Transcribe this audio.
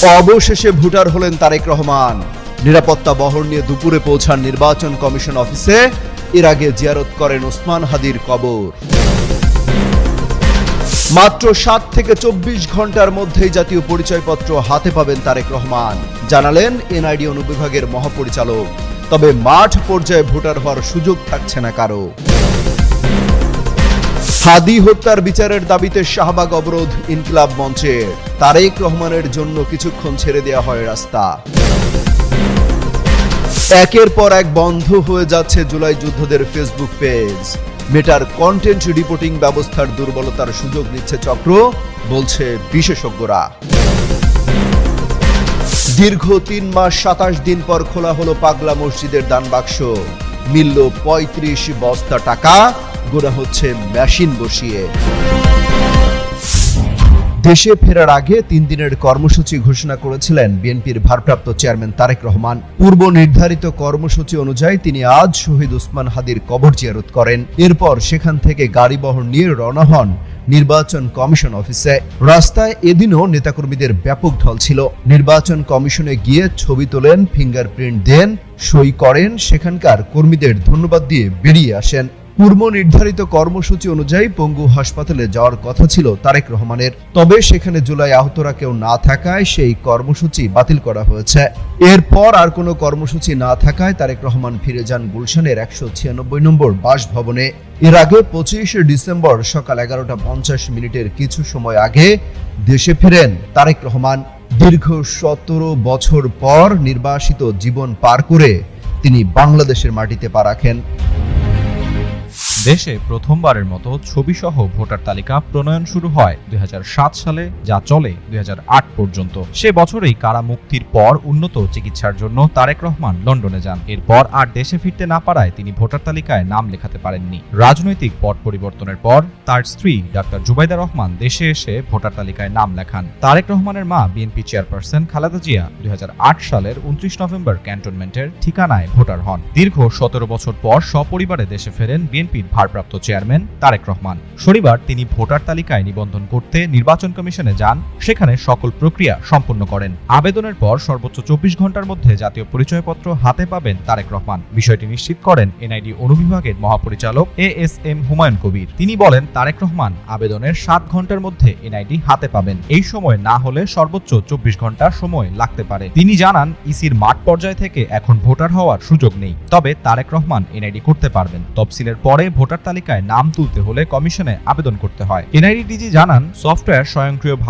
অবশেষে ভোটার হলেন তারেক রহমান। নিরাপত্তা বহর নিয়ে দুপুরে পৌঁছান নির্বাচন কমিশন অফিসে। এর আগে জিয়ারত করেন ওসমান হাদির কবর। মাত্র 7 থেকে 24 ঘন্টার মধ্যেই জাতীয় পরিচয়পত্র হাতে পাবেন তারেক রহমান, জানালেন এনআইডি অনুবিভাগের মহাপরিচালক। তবে মাঠ পর্যায়ে ভোটার হওয়ার সুযোগ থাকছে না কারো। হাদি হত্যার বিচারের দাবিতে শাহবাগ অবরোধ ইনকিলাব মঞ্চের। তারেক রহমানের জন্য কিছুক্ষণ ছেড়ে দেওয়া হয় রাস্তা। একের পর এক বন্ধ হয়ে যাচ্ছে জুলাই যোদ্ধাদের ফেসবুক পেজ। মেটার কন্টেন্ট রিপোর্টিং ব্যবস্থার দুর্বলতার সুযোগ নিচ্ছে চক্র, বলছে বিশেষজ্ঞরা। দীর্ঘ 3 মাস 27 দিন পর খোলা হলো পাগলা মসজিদের দান বাক্স। মিলল 35 বস্তা টাকা, গোনা হচ্ছে মেশিন বসিয়ে। দেশে ফেরার আগে 3 দিনের কর্মসূচি ঘোষণা করেছিলেন বিএনপির ভারপ্রাপ্ত চেয়ারম্যান তারেক রহমান। পূর্ব নির্ধারিত কর্মসূচি অনুযায়ী তিনি আজ শহীদ ওসমান হাদির কবর জিয়ারত করেন। এরপর সেখান থেকে গাড়িবহর নিয়ে রওনা হন নির্বাচন কমিশন অফিসে। রাস্তায় এদিনও নেতাকর্মীদের ব্যাপক ঢল ছিল। নির্বাচন কমিশনে গিয়ে ছবি তোলেন, ফিঙ্গারপ্রিন্ট দেন, সই করেন, সেখানকার কর্মীদের ধন্যবাদ দিয়ে বেরিয়ে আসেন। পূর্ব নির্ধারিত কর্মসূচি অনুযায়ী পঙ্গু হাসপাতালে যাওয়ার কথা ছিল তারেক রহমানের, তবে সেখানে জুলাই আহতরা কেউ না থাকায় সেই কর্মসূচি বাতিল করা হয়েছে। এরপর আর কোনো কর্মসূচি না থাকায় তারেক রহমান ফিরে যান গুলশানের 196 নম্বর বাসভবনে। এর আগে 25 ডিসেম্বর সকাল 11:50 কিছু সময় আগে দেশে ফেরেন তারেক রহমান। দীর্ঘ 17 বছর পর নির্বাসিত জীবন পার করে তিনি বাংলাদেশের মাটিতে পা রাখেন। দেশে প্রথমবারের মতো ছবিসহ ভোটার তালিকা প্রণয়ন শুরু হয় 2007 সালে, যা চলে 2008 পর্যন্ত। সে বছরেই কারা মুক্তির পর উন্নত চিকিৎসার জন্য তারেক রহমান লন্ডনে যান। এরপর আর দেশে ফিরতে না পারায় তিনি ভোটার তালিকায় নাম লেখাতে পারেননি। রাজনৈতিক পট পরিবর্তনের পর তার স্ত্রী ডাক্তার জুবাইদা রহমান দেশে এসে ভোটার তালিকায় নাম লেখান। তারেক রহমানের মা বিএনপি চেয়ারপারসন খালেদা জিয়া 2008 সালের 29 নভেম্বর ক্যান্টনমেন্টের ঠিকানায় ভোটার হন। দীর্ঘ 17 বছর পর সপরিবারে দেশে ফেরেন বিএনপির ভারপ্রাপ্ত চেয়ারম্যান তারেক রহমান। শনিবার তিনি ভোটার তালিকায় নিবন্ধন করতে নির্বাচন কমিশনে যান। সেখানে সকল প্রক্রিয়া সম্পন্ন করেন। আবেদনের পর সর্বোচ্চ 24 ঘন্টার মধ্যে জাতীয় পরিচয়পত্র হাতে পাবেন তারেক রহমান। বিষয়টি নিশ্চিত করেন এনআইডি অনুবিভাগের মহাপরিচালক এএসএম হুমায়ুন কবির। তিনি বলেন, তারেক রহমান আবেদনের 7 ঘন্টার মধ্যে এনআইডি হাতে পাবেন। এই সময় না হলে সর্বোচ্চ 24 ঘন্টা সময় লাগতে পারে। তিনি জানান, ইসির মাঠ পর্যায় থেকে এখন ভোটার হওয়ার সুযোগ নেই, তবে তারেক রহমান এনআইডি করতে পারবেন। তফসিলের পরে ভোটার তালিকায় নাম তুলতে হলে কমিশনে আবেদন করতে হয়। এনআইডি ডিজি জানান, সফটওয়্যার স্বয়ংক্রিয়